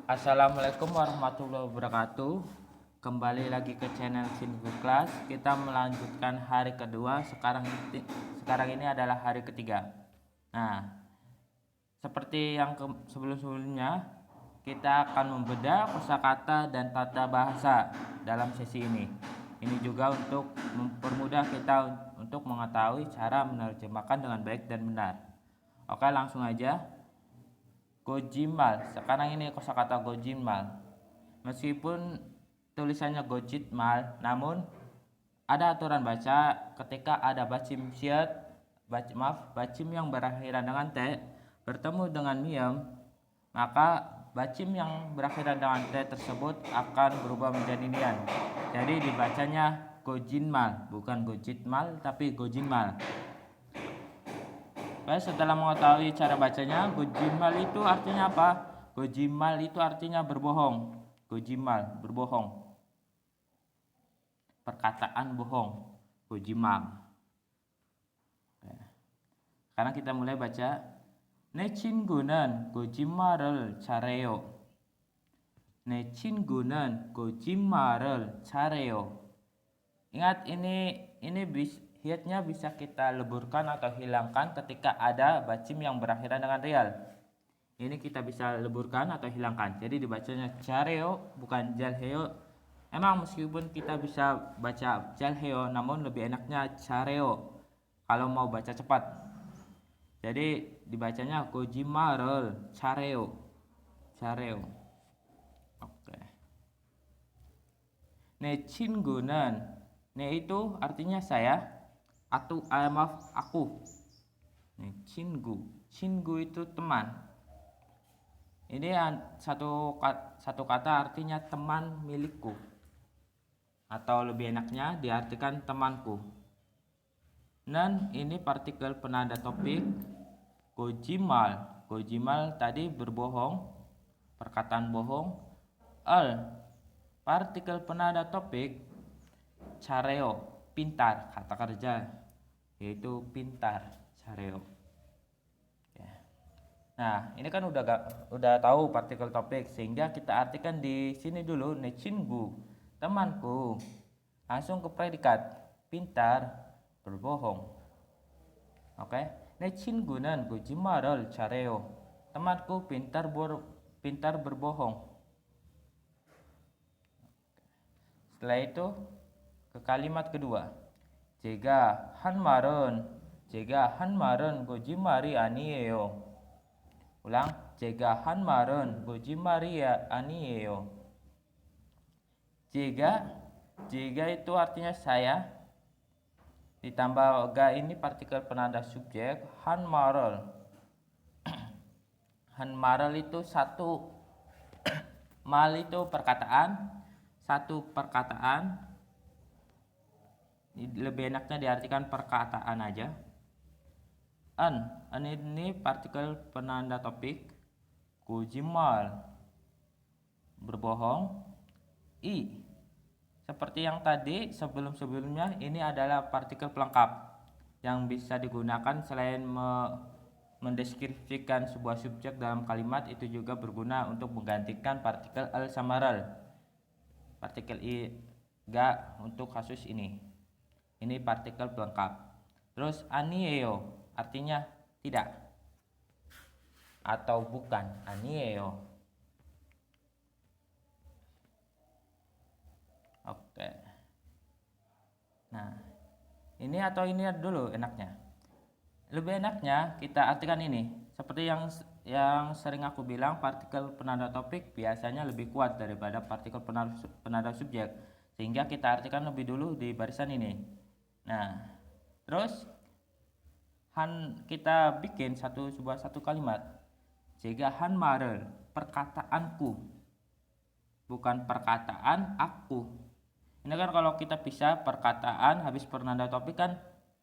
Assalamualaikum warahmatullahi wabarakatuh. Kembali lagi ke channel Singu Class. Kita melanjutkan hari kedua. Sekarang ini adalah hari ketiga. Nah, seperti yang sebelum-sebelumnya, kita akan membedah kosakata dan tata bahasa dalam sesi ini. Ini juga untuk mempermudah kita untuk mengetahui cara menerjemahkan dengan baik dan benar. Oke, langsung aja. Gojimal. Sekarang ini kosakata gojimal. Meskipun tulisannya gojitmal, namun ada aturan baca ketika ada bacim yang berakhiran dengan t bertemu dengan miem, maka bacim yang berakhiran dengan t tersebut akan berubah menjadi nian. Jadi dibacanya gojinmal, bukan gojitmal tapi gojinmal. Baik, setelah mengetahui cara bacanya, gojimal itu artinya apa? Gojimal itu artinya berbohong. Gojimal, berbohong. Perkataan bohong. Gojimal. Sekarang kita mulai baca. Nechingunan gojimarel careo. Nechingunan gojimarel careo. Ingat, ini hiatnya bisa kita leburkan atau hilangkan ketika ada bacim yang berakhiran dengan real. Ini kita bisa leburkan atau hilangkan. Jadi dibacanya careo bukan jalheo. Emang meskipun kita bisa baca jalheo, namun lebih enaknya careo kalau mau baca cepat. Jadi dibacanya gojimarel careo. Careo. Oke. Nechingunan. Ne itu artinya saya. Atau maaf, aku. Chingu itu teman. Ini satu kata artinya teman milikku, atau lebih enaknya diartikan temanku. Nan ini partikel penanda topik. Gojimal tadi berbohong, perkataan bohong. Partikel penanda topik. Careo, pintar, kata kerja, yaitu pintar, careo. Nah, ini kan udah tahu partikel topik, sehingga kita artikan di sini dulu. Nechingu, temanku. Langsung ke predikat, pintar, berbohong. Oke. Nechingunan gojimarel careo. Temanku pintar berbohong. Setelah itu ke kalimat kedua. Jega hanmaren gojimari anieo. Ulang, jega hanmaren gojimari anieo. Jega itu artinya saya, ditambah ga ini partikel penanda subjek. Hanmarel itu satu. Mal itu perkataan, satu perkataan. Lebih enaknya diartikan perkataan aja. An ini partikel penanda topik. Gojimal, berbohong. Seperti yang tadi sebelumnya, ini adalah partikel pelengkap yang bisa digunakan selain mendeskripsikan sebuah subjek dalam kalimat. Itu juga berguna untuk menggantikan partikel al sama rel. Partikel i ga untuk kasus ini. Ini partikel pelengkap. Terus anieo artinya tidak atau bukan. Anieo. Oke. Nah, ini atau ini dulu enaknya. Lebih enaknya kita artikan ini. Seperti yang sering aku bilang, partikel penanda topik biasanya lebih kuat daripada partikel penanda subjek. Sehingga kita artikan lebih dulu di barisan ini. Nah, terus kita bikin satu kalimat. Jega hanmarel, perkataanku, bukan perkataan aku. Ini kan kalau kita bisa perkataan habis penanda topik kan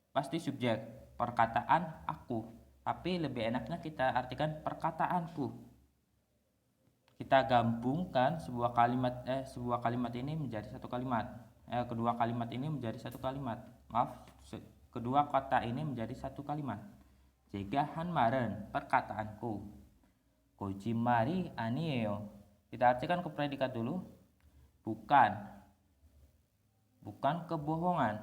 pasti subjek, perkataan aku. Tapi lebih enaknya kita artikan perkataanku. Kita gabungkan sebuah kalimat ini menjadi satu kalimat. Kedua kalimat ini menjadi satu kalimat. Kedua kata ini menjadi satu kalimat. Jega hanmaren, perkataanku. Gojimari anieo, Kita artikan ke predikat dulu. Bukan. Bukan kebohongan.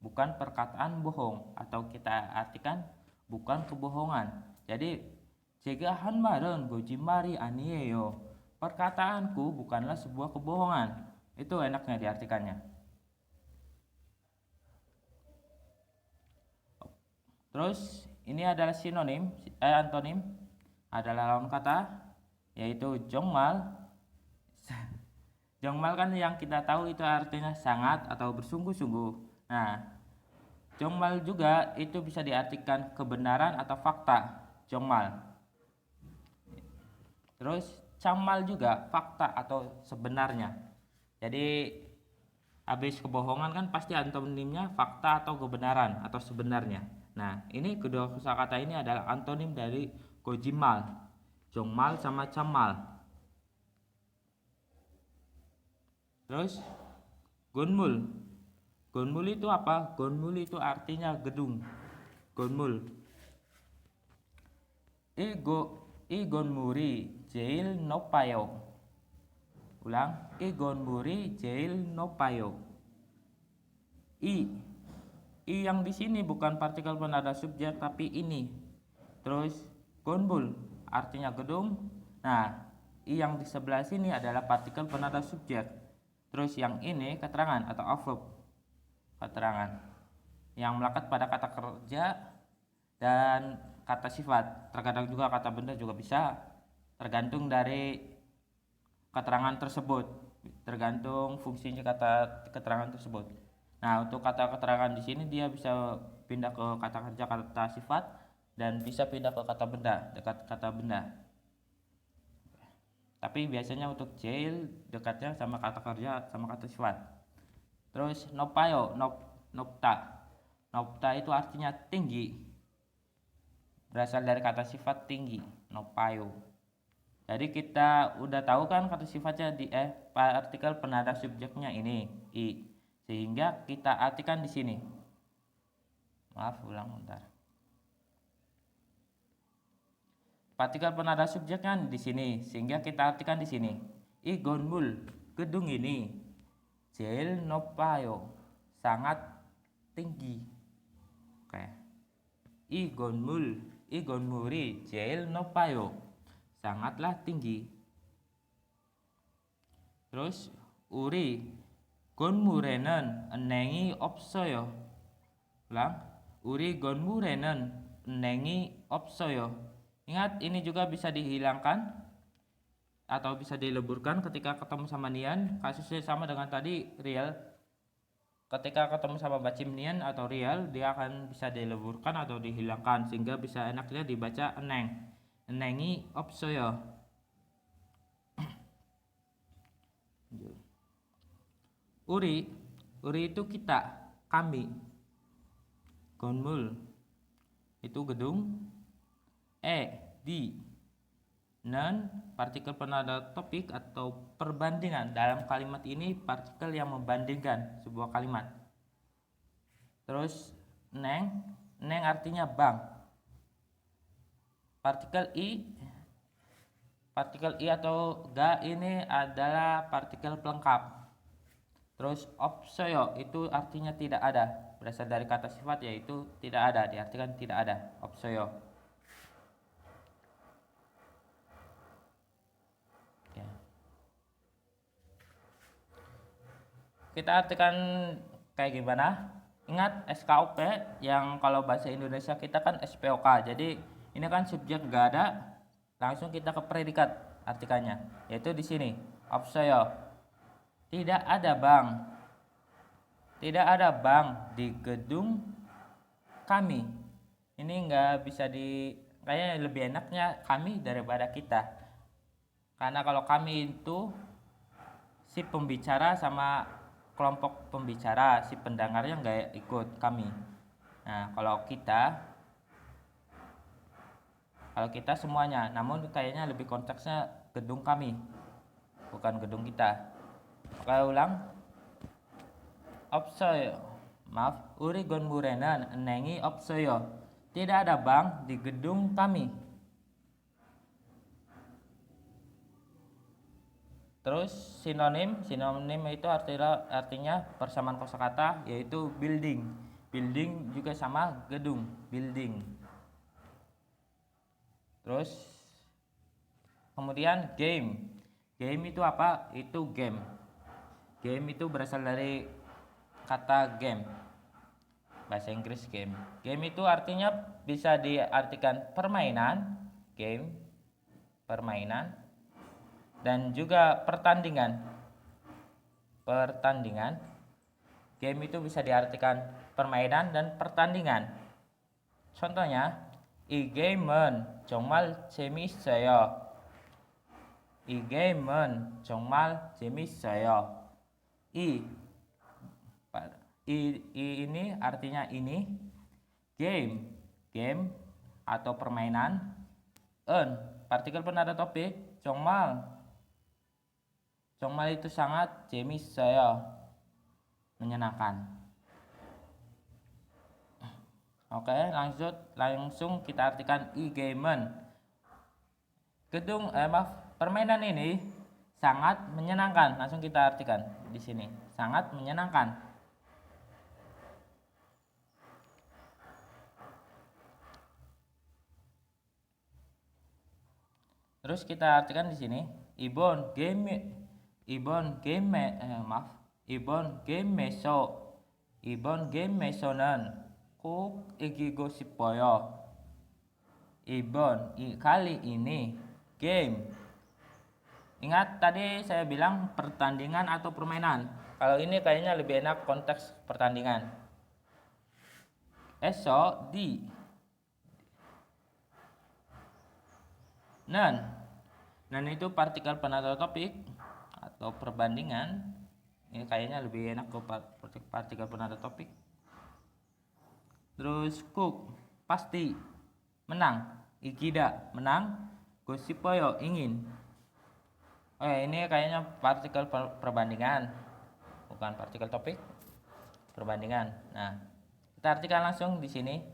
Bukan perkataan bohong. Atau kita artikan bukan kebohongan. Jadi jika hanmaron gojimari aniyeyo. Perkataanku bukanlah sebuah kebohongan. Itu enaknya diartikannya. Terus ini adalah sinonim, antonim adalah lawan kata, yaitu jongmal. Jongmal kan yang kita tahu itu artinya sangat atau bersungguh-sungguh. Nah, jongmal juga itu bisa diartikan kebenaran atau fakta. Jongmal. Terus camal juga fakta atau sebenarnya. Jadi habis kebohongan kan pasti antonimnya fakta atau kebenaran atau sebenarnya. Nah, ini kedua kosakata ini adalah antonim dari gojimal, jongmal sama camal. Terus gonmul. Gonmul itu apa? Gonmul itu artinya gedung. Gonmul. Igonmuri jail nopayo. Ulang. Igonmuri jail nopayo. I yang di sini bukan partikel penanda subjek tapi ini. Terus gonmul artinya gedung. Nah, I yang di sebelah sini adalah partikel penanda subjek. Terus yang ini keterangan atau verb. Keterangan yang melekat pada kata kerja dan kata sifat. Terkadang juga kata benda juga bisa, tergantung dari keterangan tersebut, tergantung fungsinya kata keterangan tersebut. Nah, untuk kata keterangan di sini dia bisa pindah ke kata kerja, kata sifat, dan bisa pindah ke kata benda, dekat kata benda. Tapi biasanya untuk jail dekatnya sama kata kerja sama kata sifat. Terus nopayo, nopta. Nopta itu artinya tinggi. Berasal dari kata sifat tinggi, nopayo. Jadi kita udah tahu kan kata sifatnya di partikel penanda subjeknya ini I. Sehingga kita artikan di sini. Maaf, ulang bentar. Partikel penanda subjeknya di sini, sehingga kita artikan di sini. Igonmul, gedung ini. Jail nopayo, sangat tinggi. Oke. Igonmuri jail nopayo, sangatlah tinggi. Terus uri gonmurenen enengi opsoyo. Ulang. Uri gonmurenen enengi opsoyo. Ingat, ini juga bisa dihilangkan atau bisa dileburkan ketika ketemu sama nian. Kasusnya sama dengan tadi real. Ketika ketemu sama bacim nian atau real, dia akan bisa dileburkan atau dihilangkan sehingga bisa enaknya dibaca eneng. Enengi opsoyo. Uri itu kita, kami. Gonmul itu gedung. Di non partikel penanda topik atau perbandingan. Dalam kalimat ini partikel yang membandingkan sebuah kalimat. Terus neng artinya bank. Partikel I atau ga ini adalah partikel pelengkap. Terus opsoyo itu artinya tidak ada, berasal dari kata sifat yaitu tidak ada, diartikan tidak ada, opsoyo. Kita artikan kayak gimana? Ingat SKOP yang kalau bahasa Indonesia kita kan SPOK. Jadi ini kan subjek gak ada, langsung kita ke predikat artikannya, yaitu di sini opsoyo. Tidak ada bank. Tidak ada bank di gedung kami. Ini nggak bisa kayaknya lebih enaknya kami daripada kita. Karena kalau kami itu si pembicara sama kelompok pembicara, si pendengarnya nggak ikut kami. Nah, kalau kita semuanya, namun kayaknya lebih konteksnya gedung kami, bukan gedung kita. Oke, ulang. Opsoyo, maaf, uri gonmurenan enengi opsoyo. Tidak ada bank di gedung kami. Terus sinonim itu artinya persamaan kosakata, yaitu building. Building juga sama gedung, building. Terus kemudian game. Game itu apa? Itu game. Game itu berasal dari kata game. Bahasa Inggris game. Game itu artinya bisa diartikan permainan, game, permainan, dan juga pertandingan. Pertandingan. Game itu bisa diartikan permainan dan pertandingan. Contohnya, 이 게임은 정말 재밌어요. 이 게임은 정말 재밌어요. I ini artinya ini. Game atau permainan. Partikel penanda topik. 정말 itu sangat. 재밌어요, menyenangkan. Oke, langsung kita artikan 이 게임은. Permainan ini sangat menyenangkan. Langsung kita artikan di sini. Sangat menyenangkan. Terus kita artikan di sini. 이번 게임에서는 꼭 이기고 싶어요. kali ini game. Ingat tadi saya bilang pertandingan atau permainan. Kalau ini kayaknya lebih enak konteks pertandingan. di nan itu partikel penanda topik atau perbandingan. Ini kayaknya lebih enak ke partikel penanda topik. Terus cook, pasti, menang. Ikida, menang. Gosipoyo, ingin. Ini kayaknya partikel perbandingan, bukan partikel topik. Perbandingan. Nah, kita artikan langsung di sini.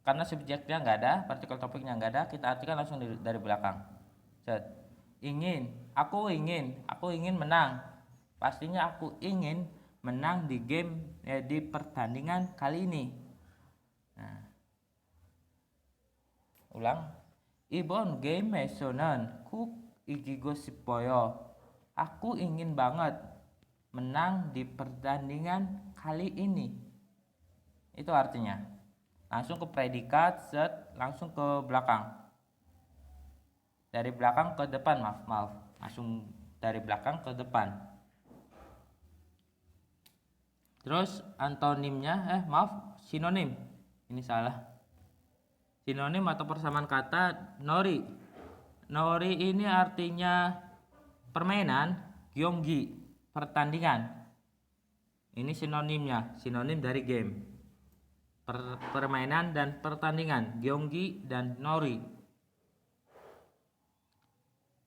Karena subjeknya nggak ada, partikel topiknya nggak ada, kita artikan langsung dari belakang. Aku ingin menang. Pastinya aku ingin menang di game, di pertandingan kali ini. Nah, ulang. 이번 게임에서는 꼭 이기고 싶어요. Aku ingin banget menang di pertandingan kali ini. Itu artinya. Langsung ke predikat, langsung ke belakang. Dari belakang ke depan, maaf. Langsung dari belakang ke depan. Terus antonimnya, sinonim. Ini salah. Sinonim atau persamaan kata nori. Nori ini artinya permainan, gyonggi, pertandingan. Ini sinonimnya, sinonim dari game. Permainan dan pertandingan, gyonggi dan nori.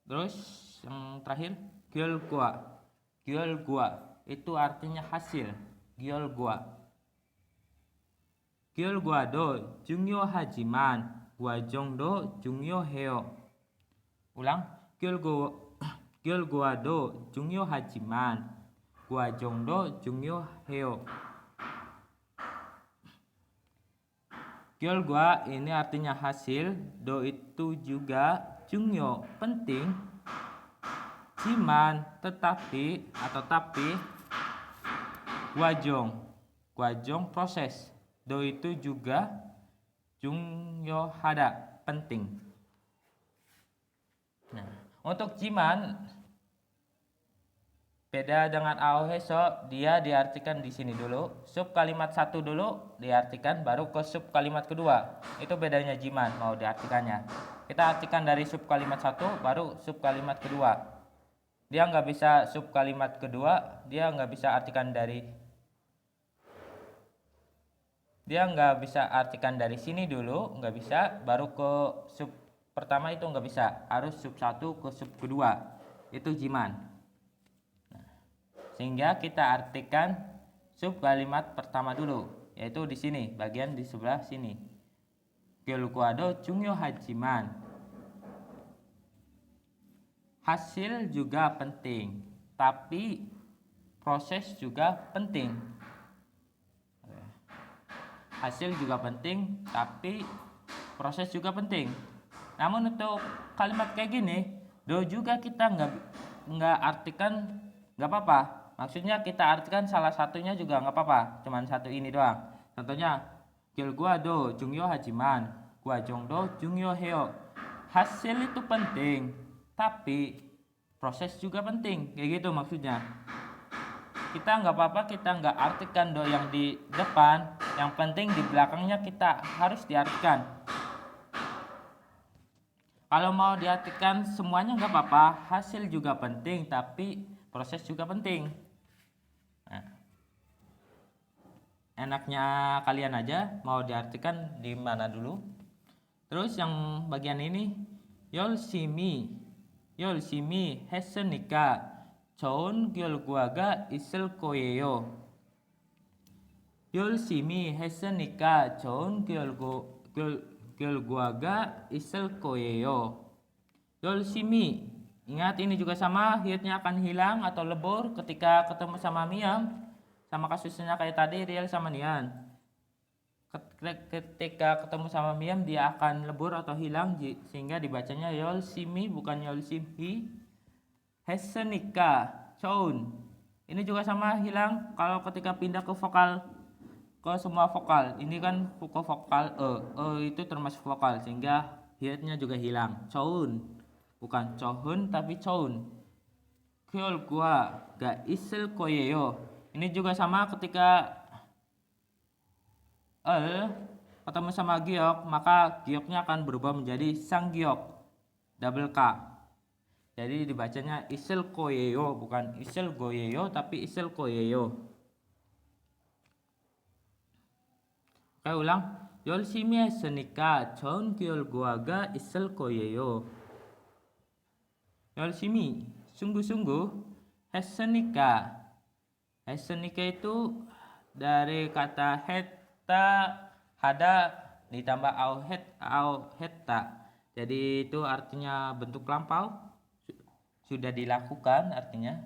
Terus yang terakhir, gyolgwa itu artinya hasil, gyolgwa. gyolgwa도 중요하지만 과정도 중요해요. 우랑 gyolgwa도 중요하지만 과정도 중요해요. gyolgwa ini artinya hasil, do itu juga jungyo penting, jiman tetapi atau tapi, gwajong proses, do itu juga jungyo hada penting. Nah, untuk jiman beda dengan aoheso, dia diartikan di sini dulu, sub kalimat satu dulu diartikan, baru ke sub kalimat kedua. Itu bedanya jiman mau diartikannya. Kita artikan dari sub kalimat satu, baru sub kalimat kedua. Dia nggak bisa sub kalimat kedua, dia nggak bisa artikan dari sini dulu, nggak bisa, baru ke sub pertama itu nggak bisa, harus sub satu ke sub kedua. Itu jiman. Sehingga kita artikan sub kalimat pertama dulu, yaitu di sini, bagian di sebelah sini. gyolgwado jungyo hajiman. Hasil juga penting, tapi proses juga penting. Hasil juga penting, tapi proses juga penting. Namun untuk kalimat kayak gini, do juga kita nggak artikan nggak apa-apa. Maksudnya kita artikan salah satunya juga nggak apa-apa, cuman satu ini doang. Contohnya, gil gua do jungyo hajiman, gua jong do jungyo heo. Hasil itu penting, tapi proses juga penting, kayak gitu maksudnya. Kita nggak apa-apa, kita nggak artikan do yang di depan, yang penting di belakangnya kita harus diartikan. Kalau mau diartikan semuanya nggak apa-apa, hasil juga penting, tapi proses juga penting. Nah, enaknya kalian aja mau diartikan di mana dulu. Terus yang bagian ini, 열심히 했으니까 좋은 결과가 있을 거예요. 열심히 했으니까 좋은 결과가 있을 거예요. 열심히, ingat ini juga sama, hitnya akan hilang atau lebur ketika ketemu sama Miam. Sama kasusnya kayak tadi, Riel sama Nian. Ketika ketemu sama Miam dia akan lebur atau hilang, sehingga dibacanya 열심히 bukan 열심히. 했으니까 좋은, ini juga sama hilang kalau ketika pindah ke vokal, ke semua vokal. Ini kan ke vokal itu termasuk vokal, sehingga hitnya juga hilang. 좋은 bukan 좋은 tapi 좋은. 결과가 있을 거예요, ini juga sama ketika ketemu sama giok, maka gioknya akan berubah menjadi sang giok, double K. Jadi dibacanya isel koyeyo, bukan isel goyeyo tapi isel koyeyo. Oke, ulang. 열심히 했으니까 좋은 결과가 있을 거예요. 열심히, sungguh-sungguh. 했으니까 itu dari kata hada ditambah heta. Jadi itu artinya bentuk lampau, sudah dilakukan, artinya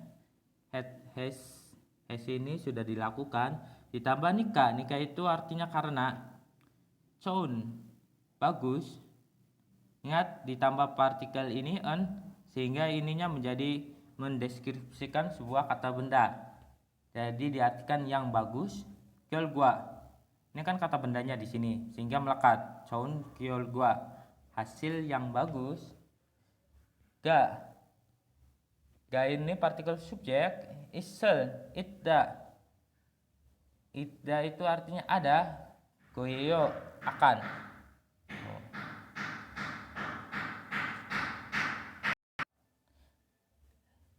has ini sudah dilakukan, ditambah nikah itu artinya karena. Choun, bagus. Ingat ditambah partikel ini sehingga ininya menjadi mendeskripsikan sebuah kata benda. Jadi diartikan yang bagus. Kyolgwa, ini kan kata bendanya di sini, sehingga melekat. Choun kyolgwa, hasil yang bagus. Ga ini partikel subjek. Isel, itda itu artinya ada. Goyeyo, akan.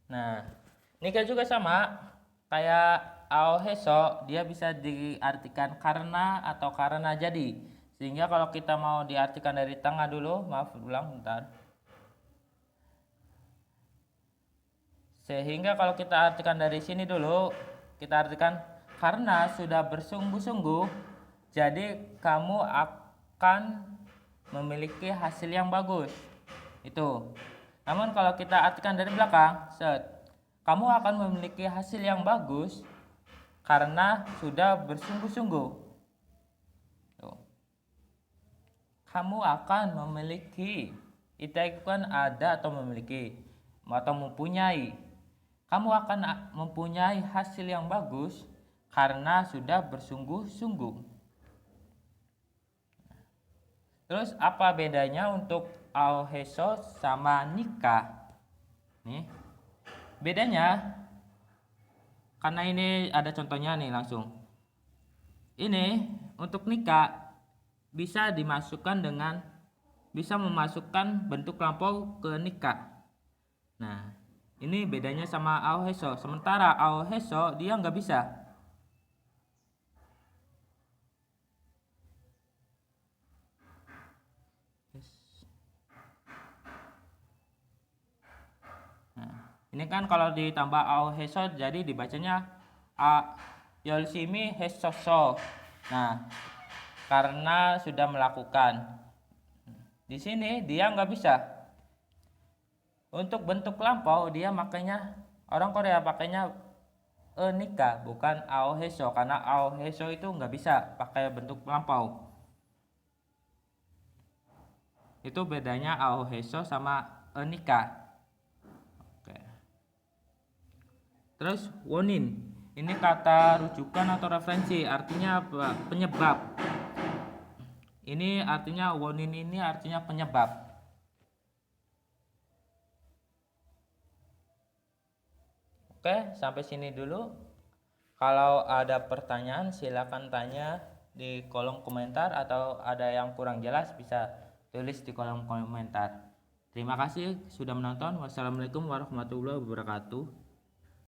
Nah, nikah juga sama kayak aoheso, dia bisa diartikan karena atau karena jadi. Sehingga kalau kita mau diartikan dari tengah dulu, maaf ulang bentar. Sehingga kalau kita artikan dari sini dulu, kita artikan karena sudah bersungguh-sungguh, jadi kamu akan memiliki hasil yang bagus. Itu. Namun kalau kita artikan dari belakang, kamu akan memiliki hasil yang bagus karena sudah bersungguh-sungguh. Kamu akan memiliki, itu kan ada atau memiliki atau mempunyai. Kamu akan mempunyai hasil yang bagus karena sudah bersungguh-sungguh. Terus apa bedanya untuk aoheso sama nikah? Nih, bedanya karena ini ada contohnya nih langsung. Ini untuk nikah bisa memasukkan bentuk lampau ke nikah. Nah, ini bedanya sama aoheso. Sementara aoheso dia nggak bisa. Nah, ini kan kalau ditambah aoheso jadi dibacanya 열심히 했었어. Nah, karena sudah melakukan. Di sini dia nggak bisa. Untuk bentuk lampau dia makanya orang Korea pakainya nika bukan aoheso, karena aoheso itu nggak bisa pakai bentuk lampau. Itu bedanya aoheso sama nika. Oke. Terus wonin, ini kata rujukan atau referensi, artinya apa? Penyebab. Ini artinya wonin ini artinya penyebab. Oke, sampai sini dulu. Kalau ada pertanyaan silakan tanya di kolom komentar, atau ada yang kurang jelas bisa tulis di kolom komentar. Terima kasih sudah menonton. Wassalamualaikum warahmatullahi wabarakatuh.